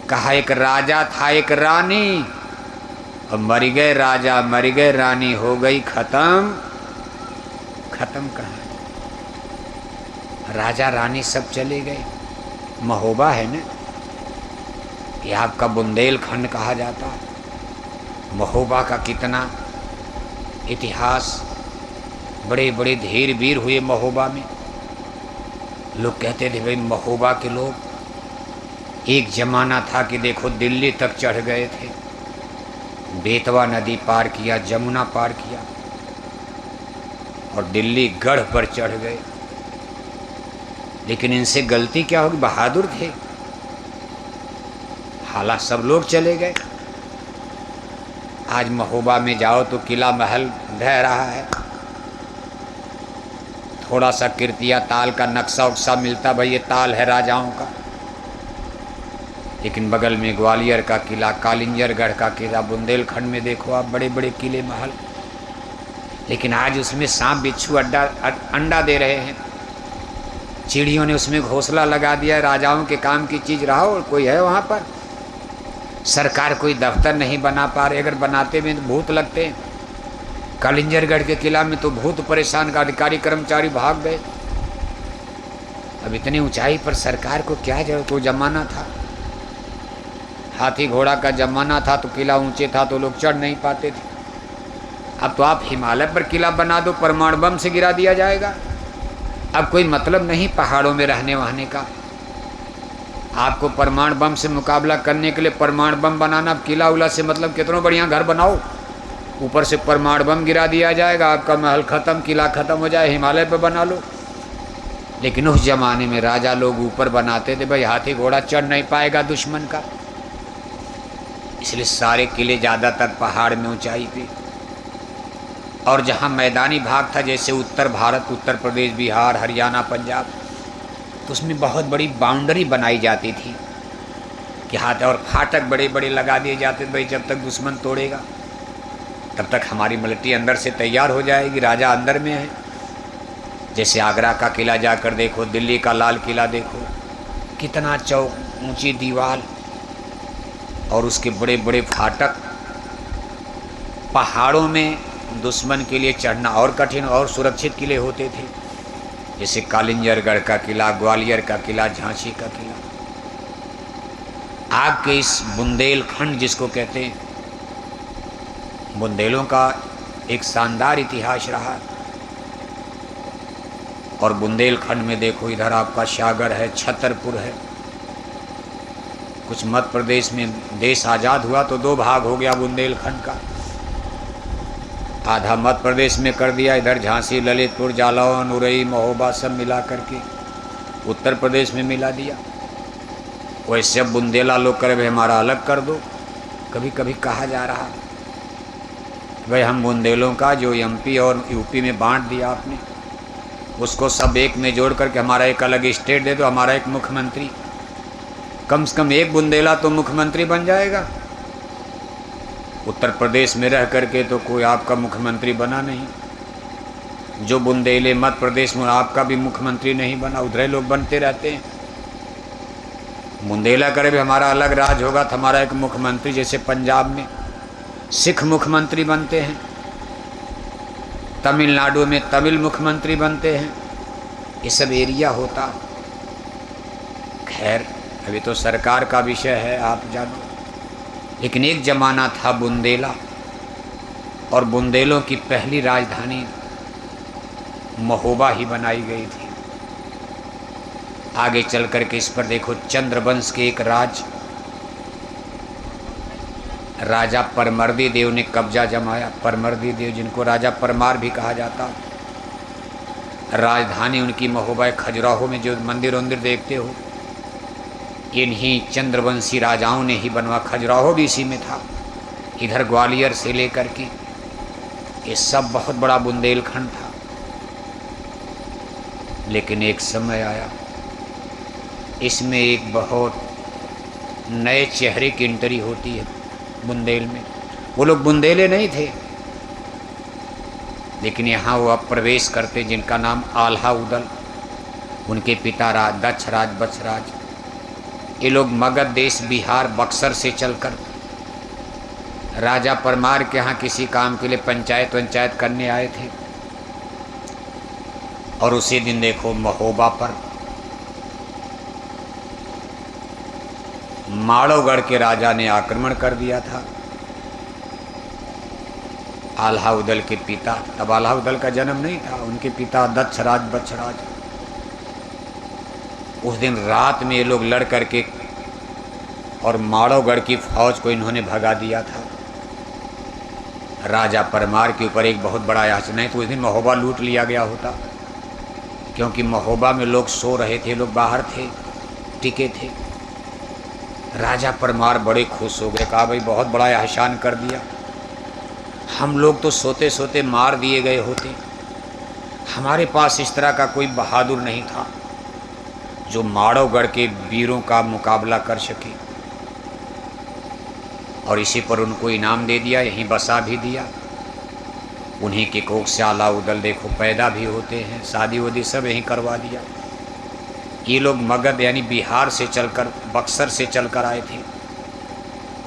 कहा एक राजा था एक रानी, और मर गए राजा मर गए रानी, हो गई खत्म। खत्म कहाँ, राजा रानी सब चले गए। महोबा है ना, ये आपका बुंदेलखंड कहा जाता है। महोबा का कितना इतिहास, बड़े बड़े धीर वीर हुए महोबा में। लोग कहते थे भाई महोबा के लोग, एक जमाना था कि देखो दिल्ली तक चढ़ गए थे, बेतवा नदी पार किया, जमुना पार किया, और दिल्ली गढ़ पर चढ़ गए। लेकिन इनसे गलती क्या होगी, बहादुर थे, हालांकि सब लोग चले गए। आज महोबा में जाओ तो किला महल ढह रहा है, थोड़ा सा कीर्तिया ताल का नक्शा उक्सा मिलता, भाई ये ताल है राजाओं का। लेकिन बगल में ग्वालियर का किला, कालिंजरगढ़ का किला, बुंदेलखंड में देखो आप बड़े बड़े किले महल, लेकिन आज उसमें सांप बिच्छू अंडा दे रहे हैं। चिड़ियों ने उसमें घोंसला लगा दिया। राजाओं के काम की चीज़ रहा और कोई है वहाँ पर? सरकार कोई दफ्तर नहीं बना पा रही, अगर बनाते में तो भूत लगते हैं। कालिंजरगढ़ के किला में तो भूत परेशान का, अधिकारी कर्मचारी भाग गए। अब इतनी ऊंचाई पर सरकार को क्या जरूरत, वो जमाना था, हाथी घोड़ा का जमाना था, तो किला ऊंचे था तो लोग चढ़ नहीं पाते थे। अब तो आप हिमालय पर किला बना दो, परमाणु बम से गिरा दिया जाएगा। अब कोई मतलब नहीं पहाड़ों में रहने वहने का। आपको परमाणु बम से मुकाबला करने के लिए परमाणु बम बनाना, अब किला उला से मतलब कितना बढ़िया घर बनाओ, ऊपर से परमाणु बम गिरा दिया जाएगा, आपका महल खत्म, किला खत्म हो जाए, हिमालय पर बना लो। लेकिन उस जमाने में राजा लोग ऊपर बनाते थे, भाई हाथी घोड़ा चढ़ नहीं पाएगा दुश्मन का, इसलिए सारे किले ज़्यादातर पहाड़ में ऊंचाई पे। और जहाँ मैदानी भाग था, जैसे उत्तर भारत, उत्तर प्रदेश, बिहार, हरियाणा, पंजाब, तो उसमें बहुत बड़ी बाउंड्री बनाई जाती थी कि हाथ और फाटक बड़े बड़े लगा दिए जाते थे, भाई जब तक दुश्मन तोड़ेगा तब तक हमारी मिलिट्री अंदर से तैयार हो जाएगी, राजा अंदर में है। जैसे आगरा का किला जाकर देखो, दिल्ली का लाल किला देखो, कितना चौक, ऊंची दीवार और उसके बड़े बड़े फाटक। पहाड़ों में दुश्मन के लिए चढ़ना और कठिन और सुरक्षित किले होते थे, जैसे कालिंजरगढ़ का किला, ग्वालियर का किला, झांसी का किला। आपके इस बुंदेलखंड जिसको कहते हैं, बुंदेलों का एक शानदार इतिहास रहा। और बुंदेलखंड में देखो, इधर आपका सागर है, छतरपुर है। कुछ मध्य प्रदेश में देश आज़ाद हुआ तो दो भाग हो गया बुंदेलखंड का, आधा मध्य प्रदेश में कर दिया, इधर झांसी, ललितपुर, जालौन, उरई, महोबा सब मिला करके उत्तर प्रदेश में मिला दिया। वैसे अब बुंदेला लोग करे भाई हमारा अलग कर दो। कभी कभी कहा जा रहा भाई हम बुंदेलों का जो एमपी और यूपी में बांट दिया आपने, उसको सब एक में जोड़ करके हमारा एक अलग स्टेट दे दो, हमारा एक मुख्यमंत्री, कम से कम एक बुंदेला तो मुख्यमंत्री बन जाएगा। उत्तर प्रदेश में रह करके तो कोई आपका मुख्यमंत्री बना नहीं, जो बुंदेले मध्य प्रदेश में आपका भी मुख्यमंत्री नहीं बना, उधर लोग बनते रहते हैं। बुंदेला करे भी हमारा अलग राज होगा तो हमारा एक मुख्यमंत्री, जैसे पंजाब में सिख मुख्यमंत्री बनते हैं, तमिलनाडु में तमिल मुख्यमंत्री बनते हैं, ये सब एरिया होता। खैर अभी तो सरकार का विषय है, आप जानो। लेकिन एक जमाना था बुंदेला, और बुंदेलों की पहली राजधानी महोबा ही बनाई गई थी। आगे चल करके इस पर देखो, चंद्रवंश के एक राजा परमर्दी देव ने कब्जा जमाया। परमर्दी देव, जिनको राजा परमार भी कहा जाता, राजधानी उनकी महोबा। खजुराहो में जो मंदिर वंदिर देखते हो, इन्हीं चंद्रवंशी राजाओं ने ही बनवा। खजुराहो भी इसी में था, इधर ग्वालियर से लेकर के ये सब बहुत बड़ा बुंदेलखंड था। लेकिन एक समय आया, इसमें एक बहुत नए चेहरे की एंट्री होती है बुंदेल में। वो लोग बुंदेले नहीं थे, लेकिन यहाँ वो अब प्रवेश करते, जिनका नाम आल्हा उदल, उनके पिता दक्षराज बछराज, ये लोग मगध देश बिहार बक्सर से चलकर राजा परमार के यहाँ किसी काम के लिए पंचायत करने आए थे। और उसी दिन देखो महोबा पर माड़ोगढ़ के राजा ने आक्रमण कर दिया था। आल्हाउदल के पिता, तब आल्हाउदल का जन्म नहीं था, उनके पिता दक्षराज बछराज, उस दिन रात में ये लोग लड़ करके और माड़ोगढ़ की फौज को इन्होंने भगा दिया था। राजा परमार के ऊपर एक बहुत बड़ा याच, नहीं तो उस दिन महोबा लूट लिया गया होता, क्योंकि महोबा में लोग सो रहे थे, लोग बाहर थे, टिके थे। राजा परमार बड़े खुश हो गए, कहा भाई बहुत बड़ा एहसान कर दिया, हम लोग तो सोते सोते मार दिए गए होते, हमारे पास इस तरह का कोई बहादुर नहीं था जो माड़ोगढ़ के वीरों का मुकाबला कर सके। और इसी पर उनको इनाम दे दिया, यहीं बसा भी दिया। उन्हीं के कोख से आल्हाउदल देखो पैदा भी होते हैं, शादी वादी सब यहीं करवा दिया। ये लोग मगध यानी बिहार से चलकर, बक्सर से चलकर आए थे।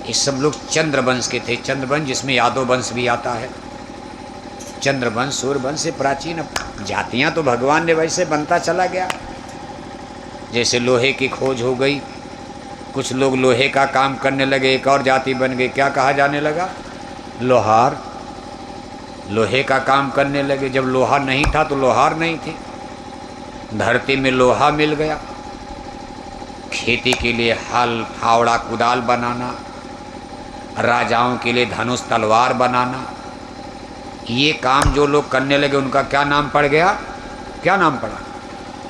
ये सब लोग चंद्रवंश के थे। चंद्रवंश जिसमें यादव वंश भी आता है। चंद्रवंश सूर्यवंश से प्राचीन जातियाँ तो भगवान ने वैसे बनता चला गया। जैसे लोहे की खोज हो गई, कुछ लोग लोहे का काम करने लगे, एक और जाति बन गई, क्या कहा जाने लगा? लोहार। लोहे का काम करने लगे। जब लोहा नहीं था तो लोहार नहीं थे। धरती में लोहा मिल गया, खेती के लिए हल, फावड़ा, कुदाल बनाना, राजाओं के लिए धनुष, तलवार बनाना, ये काम जो लोग करने लगे उनका क्या नाम पड़ गया? क्या नाम पड़ा?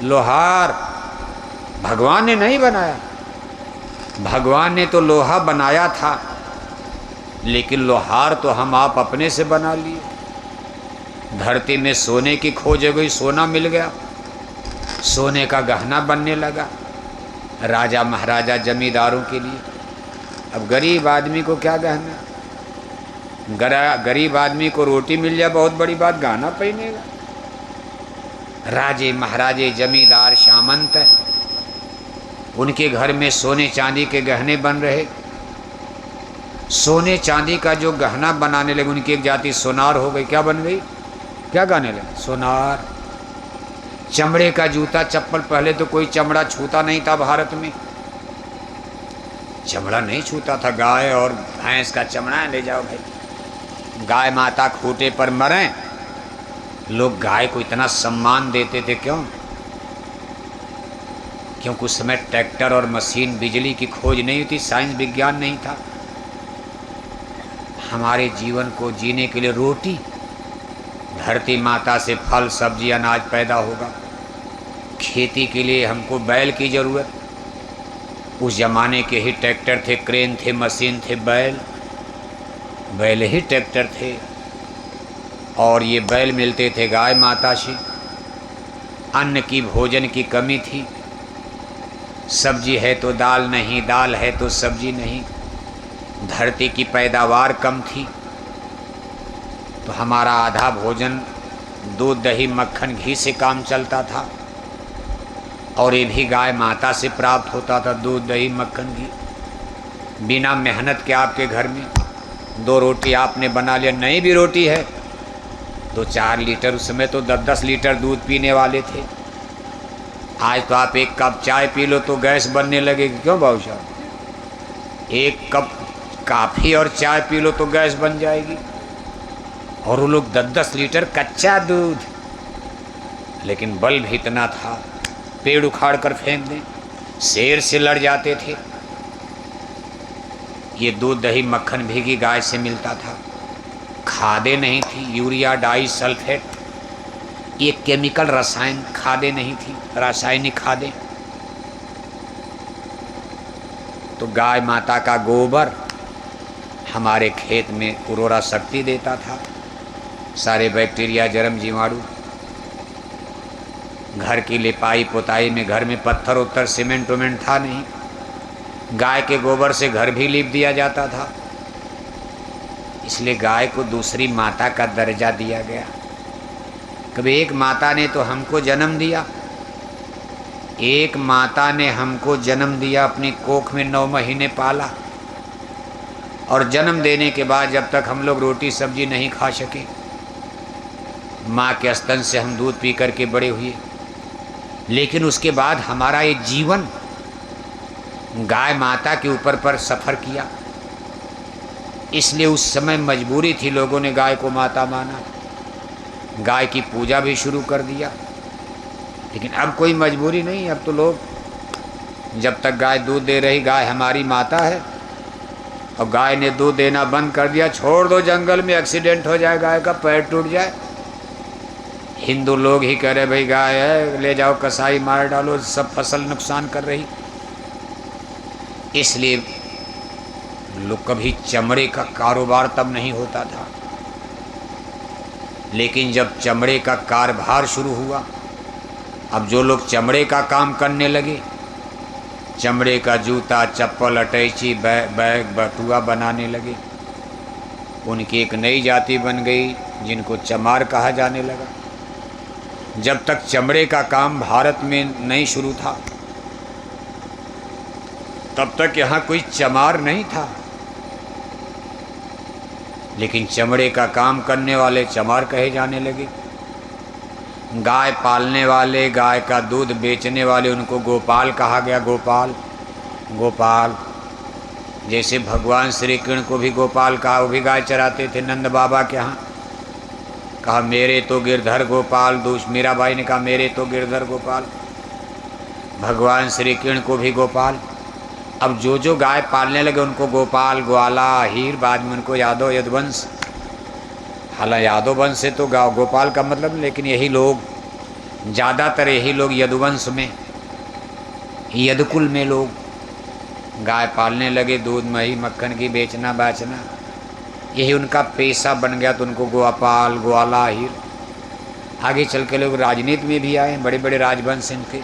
लोहार। भगवान ने नहीं बनाया, भगवान ने तो लोहा बनाया था, लेकिन लोहार तो हम आप अपने से बना लिए। धरती में सोने की खोज हो गई, सोना मिल गया, सोने का गहना बनने लगा राजा महाराजा जमींदारों के लिए। अब गरीब आदमी को क्या गहना? गरीब आदमी को रोटी मिल जाए बहुत बड़ी बात, गहना पहनेगा। राजे महाराजे जमींदार सामंत, उनके घर में सोने चांदी के गहने बन रहे। सोने चांदी का जो गहना बनाने लगे, उनकी एक जाति सोनार हो गई। क्या बन गई? क्या गाने लगे? सोनार। चमड़े का जूता चप्पल, पहले तो कोई चमड़ा छूता नहीं था भारत में, चमड़ा नहीं छूता था। गाय और भैंस का चमड़ा ले जाओ भाई, गाय माता खूंटे पर मरें, लोग गाय को इतना सम्मान देते थे। क्यों? क्योंकि उस समय ट्रैक्टर और मशीन, बिजली की खोज नहीं थी, साइंस विज्ञान नहीं था। हमारे जीवन को जीने के लिए रोटी, धरती माता से फल सब्जी अनाज पैदा होगा। खेती के लिए हमको बैल की ज़रूरत, उस ज़माने के ही ट्रैक्टर थे, क्रेन थे, मशीन थे, बैल ही ट्रैक्टर थे। और ये बैल मिलते थे गाय माता से। अन्न की, भोजन की कमी थी। सब्जी है तो दाल नहीं, दाल है तो सब्जी नहीं। धरती की पैदावार कम थी, तो हमारा आधा भोजन दूध, दही, मक्खन, घी से काम चलता था। और ये भी गाय माता से प्राप्त होता था, दूध, दही, मक्खन, घी। बिना मेहनत के आपके घर में 2 रोटी आपने बना लिया। नई भी रोटी है तो 4 लीटर, उस समय तो 10-10 लीटर दूध पीने वाले थे। आज तो आप 1 कप चाय पी लो तो गैस बनने लगेगी। क्यों बाबू साहब? 1 कप काफ़ी और चाय पी लो तो गैस बन जाएगी। और वो लोग 10-10 लीटर कच्चा दूध, लेकिन बल भी इतना था, पेड़ उखाड़ कर फेंक दें, शेर से लड़ जाते थे। ये दूध, दही, मक्खन भी गाय से मिलता था। खादें नहीं थी, यूरिया, डाई, सल्फेट, ये केमिकल रसायन खादें नहीं थी, रासायनिक खादें। तो गाय माता का गोबर हमारे खेत में उर्वरा शक्ति देता था। सारे बैक्टीरिया, जर्म, जीवाणु, घर की लिपाई पुताई में, घर में पत्थर उत्तर, सीमेंट उमेंट था नहीं, गाय के गोबर से घर भी लीप दिया जाता था। इसलिए गाय को दूसरी माता का दर्जा दिया गया। कभी एक माता ने तो हमको जन्म दिया, एक माता ने हमको जन्म दिया, अपनी कोख में 9 महीने पाला, और जन्म देने के बाद जब तक हम लोग रोटी सब्जी नहीं खा सके, माँ के स्तन से हम दूध पी करके बड़े हुए। लेकिन उसके बाद हमारा ये जीवन गाय माता के ऊपर पर सफ़र किया, इसलिए उस समय मजबूरी थी, लोगों ने गाय को माता माना, गाय की पूजा भी शुरू कर दिया। लेकिन अब कोई मजबूरी नहीं, अब तो लोग जब तक गाय दूध दे रही, गाय हमारी माता है, और गाय ने दूध देना बंद कर दिया, छोड़ दो जंगल में एक्सीडेंट हो जाए, गाय का पैर टूट जाए, हिंदू लोग ही कह रहे भाई गाय है, ले जाओ कसाई मार डालो, सब फसल नुकसान कर रही। इसलिए लोग कभी चमड़े का कारोबार तब नहीं होता था, लेकिन जब चमड़े का कारोबार शुरू हुआ, अब जो लोग चमड़े का काम करने लगे, चमड़े का जूता, चप्पल, अटैची, बैग बटुआ बनाने लगे, उनकी एक नई जाति बन गई जिनको चमार कहा जाने लगा। जब तक चमड़े का काम भारत में नहीं शुरू था, तब तक यहाँ कोई चमार नहीं था, लेकिन चमड़े का काम करने वाले चमार कहे जाने लगे। गाय पालने वाले, गाय का दूध बेचने वाले, उनको गोपाल कहा गया। गोपाल गोपाल, जैसे भगवान श्री कृष्ण को भी गोपाल कहा, वो भी गाय चराते थे नंद बाबा के यहाँ, कहा मेरे तो गिरधर गोपाल। मीराबाई ने कहा मेरे तो गिरधर गोपाल। भगवान श्री कृष्ण को भी गोपाल। अब जो जो गाय पालने लगे उनको गोपाल, ग्वाला, हीर, बाद में उनको यादव, यदुवंश। हालांकि यादव वंश से तो गोपाल का मतलब, लेकिन यही लोग ज़्यादातर, यही लोग यदुवंश में, यदुकुल में लोग गाय पालने लगे, दूध, मही, मक्खन की बेचना बेचना, यही उनका पेशा बन गया। तो उनको गोपाल, ग्वाला, हीर। आगे चल के लोग राजनीति में भी आए, बड़े बड़े राजवंश इनके।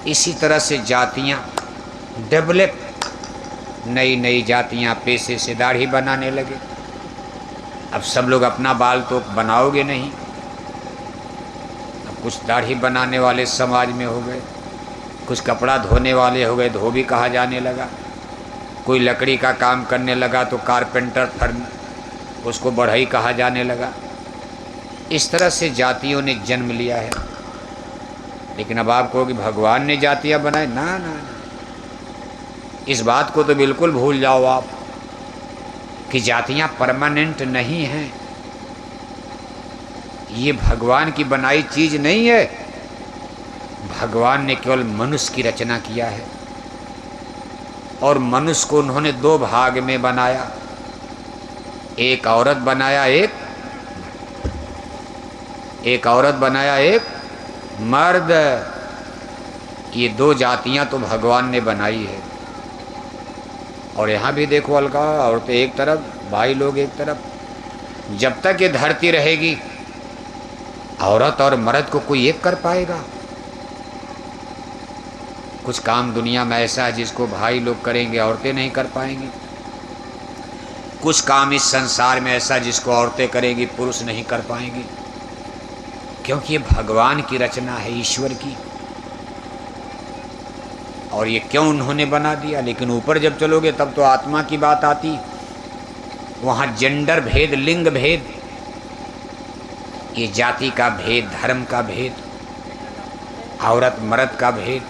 इसी तरह से जातियाँ डेवलप, नई नई जातियाँ पेशे से दाढ़ी बनाने लगे। अब सब लोग अपना बाल तो बनाओगे नहीं, अब कुछ दाढ़ी बनाने वाले समाज में हो गए, कुछ कपड़ा धोने वाले हो गए, धोबी कहा जाने लगा, कोई लकड़ी का काम करने लगा तो कारपेंटर, फर्म, उसको बढ़ई कहा जाने लगा। इस तरह से जातियों ने जन्म लिया है। लेकिन अब आप कहोगे भगवान ने जातियाँ बनाई, ना ना ना, इस बात को तो बिल्कुल भूल जाओ आप कि जातियाँ परमानेंट नहीं हैं। ये भगवान की बनाई चीज़ नहीं है। भगवान ने केवल मनुष्य की रचना किया है, और मनुष्य को उन्होंने 2 भाग में बनाया, एक औरत बनाया, एक औरत बनाया, एक मर्द। ये 2 जातियां तो भगवान ने बनाई है। और यहाँ भी देखो अलगा, औरतें एक तरफ, भाई लोग एक तरफ। जब तक ये धरती रहेगी, औरत और मर्द को कोई एक कर पाएगा? कुछ काम दुनिया में ऐसा है जिसको भाई लोग करेंगे, औरतें नहीं कर पाएंगी। कुछ काम इस संसार में ऐसा जिसको औरतें करेंगी, पुरुष नहीं कर पाएंगे, क्योंकि ये भगवान की रचना है, ईश्वर की। और ये क्यों उन्होंने बना दिया। लेकिन ऊपर जब चलोगे तब तो आत्मा की बात आती, वहाँ जेंडर भेद, लिंग भेद, ये जाति का भेद, धर्म का भेद, औरत मर्द का भेद,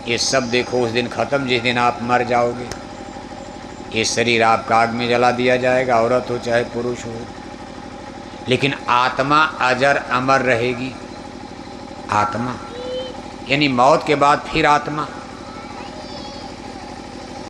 ये सब देखो उस दिन ख़त्म, जिस दिन आप मर जाओगे। ये शरीर आपका आग में जला दिया जाएगा, औरत हो चाहे पुरुष हो, लेकिन आत्मा अजर अमर रहेगी। आत्मा यानी मौत के बाद फिर आत्मा।